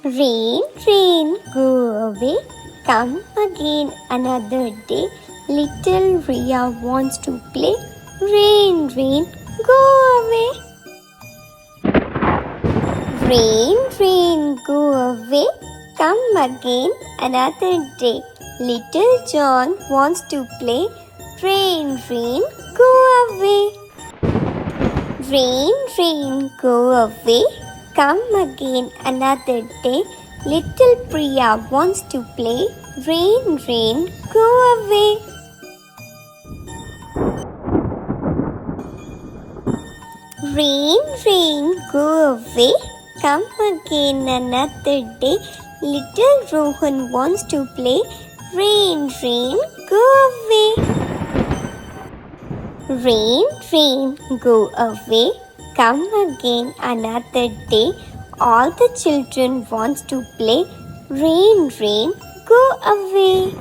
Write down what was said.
Rain, rain, go away. Come again another day. Little Ria wants to play. Rain, rain, go away. Rain, rain, go away. Come again another day. Little John wants to play. Rain, rain, go away. Rain, rain, go away. Come again another day. Little Priya wants to play. Rain, rain, go away. Rain, rain, go away. Come again another day. Little Rohan wants to play. Rain, rain, go away. Rain, rain, go away. Come again another day. All the children wants to play. Rain, rain, go away.